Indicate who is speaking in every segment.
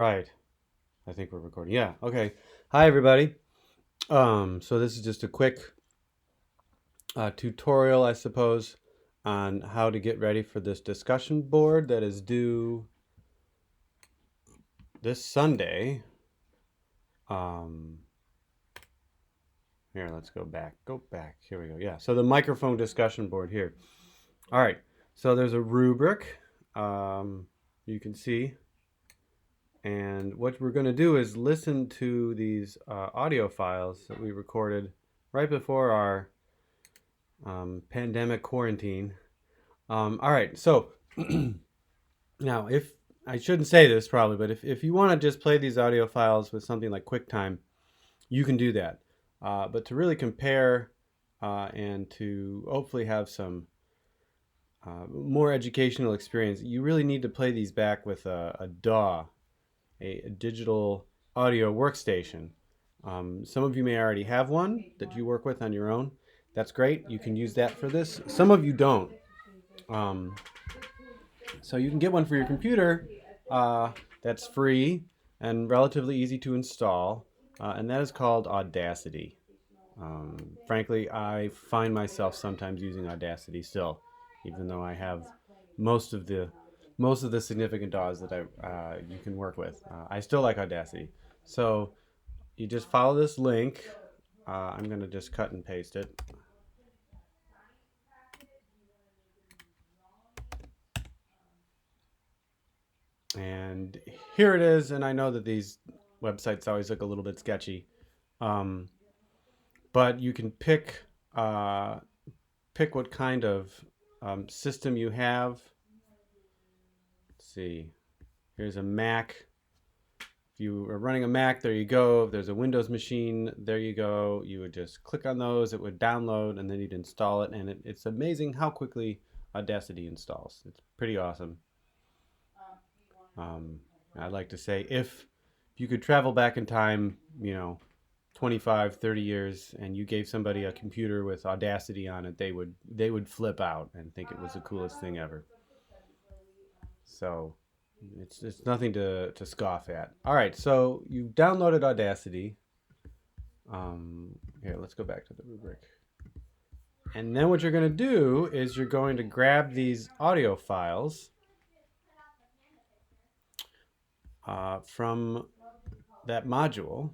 Speaker 1: Right. I think we're recording. Yeah. Okay. Hi, everybody. So this is just a quick tutorial, I suppose, on how to get ready for this discussion board that is due this Sunday. Um, Here, let's go back. Go back. Here we go. Yeah. So the microphone discussion board here. All right. So there's a rubric. You can see. And what we're going to do is listen to these audio files that we recorded right before our pandemic quarantine. All right, so now if I shouldn't say this probably, but if you want to just play these audio files with something like QuickTime, you can do that. But to really compare and to hopefully have some more educational experience, you really need to play these back with a DAW, a digital audio workstation. Some of you may already have one that you work with on your own. That's great. You can use that for this. Some of you don't. Um, so you can get one for your computer that's free and relatively easy to install, and that is called Audacity. Frankly, I find myself sometimes using Audacity still, even though I have most of the significant DAWs that you can work with. I still like Audacity. So you just follow this link. I'm going to just cut and paste it. And here it is. And I know that these websites always look a little bit sketchy. Um, but you can pick what kind of system you have. Let's see. Here's a Mac. If you are running a Mac, there you go. If there's a Windows machine, there you go. You would just click on those, it would download, and then you'd install it. And it's amazing how quickly Audacity installs. It's pretty awesome. I'd like to say if you could travel back in time, 25, 30 years, and you gave somebody a computer with Audacity on it, they would flip out and think it was the coolest thing ever. So it's nothing to scoff at. All right, so you've downloaded Audacity. Here, let's go back to the rubric. And then what you're going to do is you're going to grab these audio files from that module.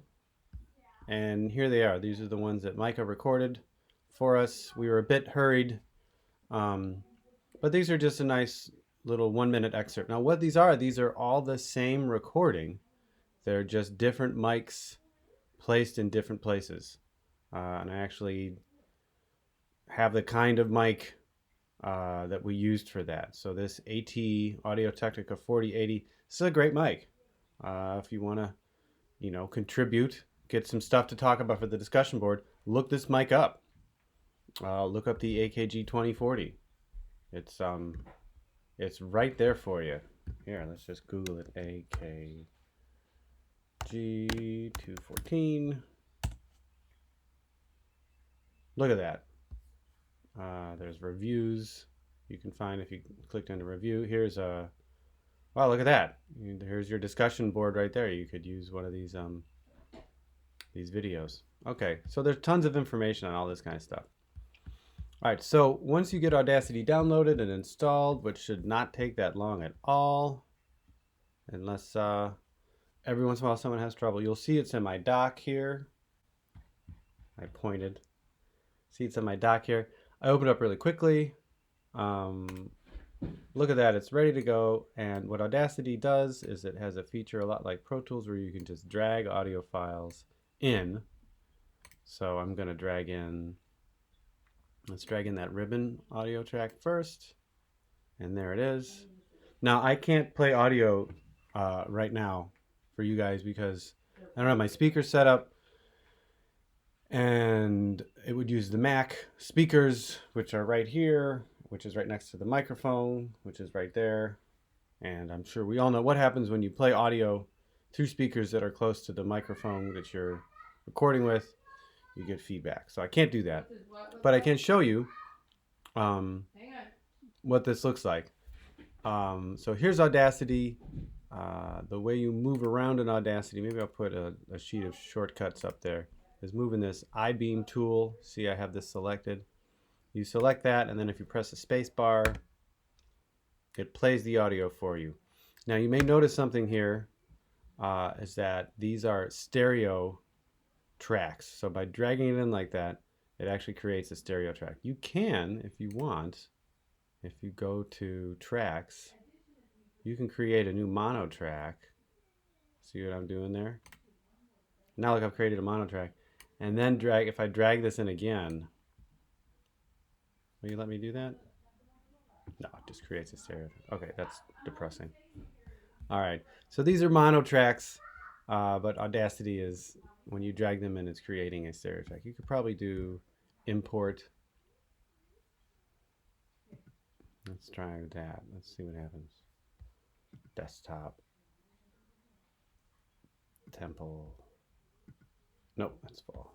Speaker 1: And here they are. These are the ones that Micah recorded for us. We were a bit hurried, but these are just a nice little 1-minute excerpt. Now, what these are all the same recording. They're just different mics placed in different places. And I actually have the kind of mic that we used for that. So this AT Audio Technica 4080, this is a great mic. If you want to, contribute, get some stuff to talk about for the discussion board, look this mic up. Look up the AKG 2040. It's right there for you. Here, let's just Google it. AKG 214. Look at that. There's reviews you can find if you clicked into review. Here's a wow, look at that. Here's your discussion board right there. You could use one of these videos. Okay, so there's tons of information on all this kind of stuff. All right, so once you get Audacity downloaded and installed, which should not take that long at all, unless every once in a while someone has trouble, you'll see it's in my dock here. I pointed. See, it's in my dock here. I opened up really quickly. Look at that, it's ready to go. And what Audacity does is it has a feature a lot like Pro Tools where you can just drag audio files in. So I'm going to drag in, let's drag in that ribbon audio track first. And there it is. Now I can't play audio right now for you guys because I don't have my speakers set up. And it would use the Mac speakers, which are right here, which is right next to the microphone, which is right there. And I'm sure we all know what happens when you play audio through speakers that are close to the microphone that you're recording with. You get feedback. So I can't do that. But I can show you what this looks like. So here's Audacity. the way you move around in Audacity, maybe I'll put a sheet of shortcuts up there, is moving this I-beam tool. See, I have this selected. You select that, and then if you press the space bar, it plays the audio for you. Now, you may notice something here, is that these are stereo tracks. So by dragging it in like that, it actually creates a stereo track. You can, if you want, if you go to tracks, you can create a new mono track. See what I'm doing there? Now look, I've created a mono track. And then drag, if I drag this in again, will you let me do that? No, it just creates a stereo. Okay, that's depressing. All right, so these are mono tracks, but Audacity is, when you drag them in, it's creating a stereo track. You could probably do import. Let's try that. Let's see what happens. Desktop. Temple. Nope, that's full.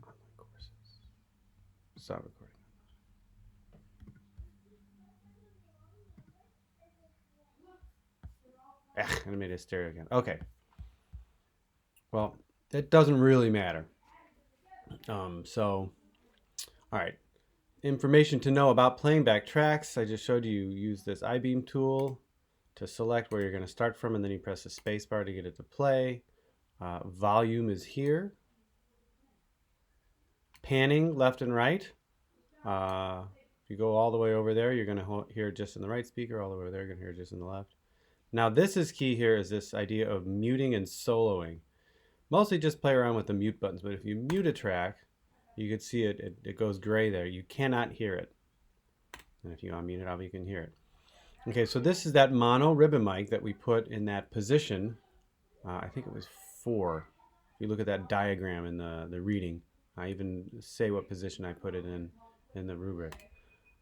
Speaker 1: Online courses. Stop recording. And I made it stereo again. Okay. Well, it doesn't really matter. All right. Information to know about playing back tracks. I just showed you use this I-beam tool to select where you're going to start from, and then you press the space bar to get it to play. Volume is here. Panning left and right. If you go all the way over there, you're going to hear just in the right speaker. All the way over there, you're going to hear just in the left. Now this is key here, is this idea of muting and soloing. Mostly just play around with the mute buttons, but if you mute a track, you can see it goes gray there. You cannot hear it. And if you unmute it, obviously you can hear it. Okay, so this is that mono ribbon mic that we put in that position. I think it was 4. If you look at that diagram in the reading, I even say what position I put it in the rubric.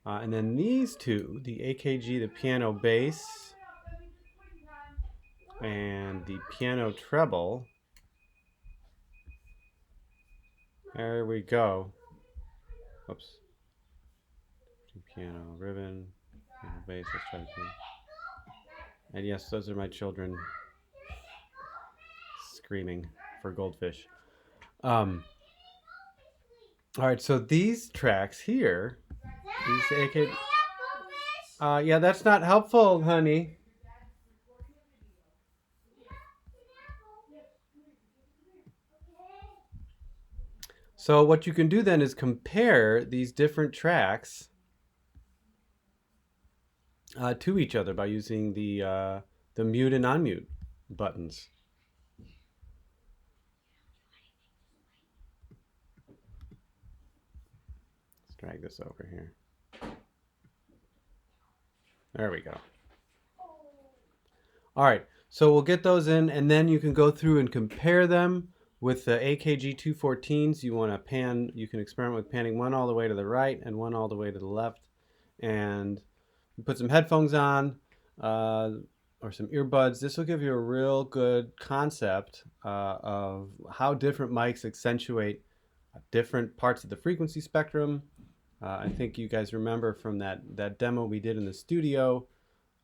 Speaker 1: And then these two, the AKG, the piano bass, and the piano treble. There we go. Oops. Piano ribbon, piano bass. Let's try to see. And yes, those are my children screaming for goldfish. All right, so these tracks here, these AK. Yeah, that's not helpful, honey. So what you can do then is compare these different tracks to each other by using the mute and unmute buttons. Let's drag this over here. There we go. All right, so we'll get those in, and then you can go through and compare them with the AKG 214s. You want to pan, you can experiment with panning one all the way to the right and one all the way to the left. And put some headphones on or some earbuds. This will give you a real good concept of how different mics accentuate different parts of the frequency spectrum. I think you guys remember from that demo we did in the studio,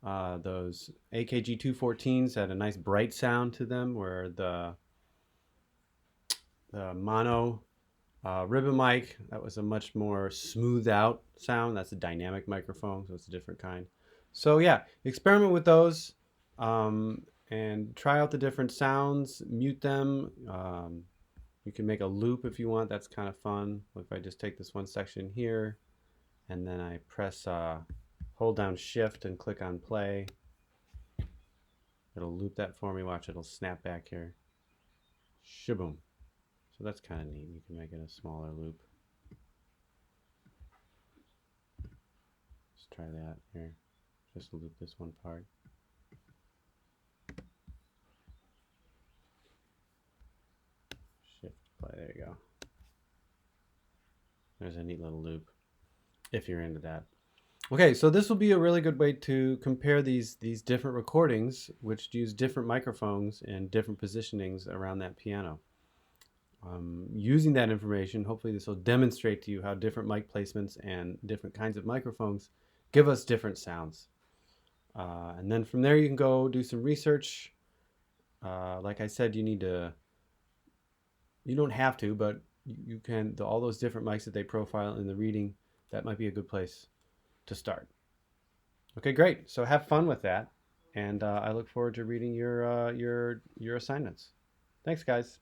Speaker 1: those AKG 214s had a nice bright sound to them, where the mono ribbon mic, that was a much more smoothed out sound. That's a dynamic microphone, so it's a different kind. So yeah, experiment with those and try out the different sounds, mute them. You can make a loop if you want. That's kind of fun. If I just take this one section here and then I press hold down shift and click on play, it'll loop that for me. Watch, it'll snap back here. Shaboom. So that's kind of neat. You can make it a smaller loop. Let's try that here. Just loop this one part. Shift play. There you go. There's a neat little loop if you're into that. Okay, so this will be a really good way to compare these different recordings, which use different microphones and different positionings around that piano. Using that information, hopefully this will demonstrate to you how different mic placements and different kinds of microphones give us different sounds. And then from there, you can go do some research. Like I said, you don't have to, but you can, all those different mics that they profile in the reading, that might be a good place to start. Okay, great. So have fun with that. And I look forward to reading your assignments. Thanks, guys.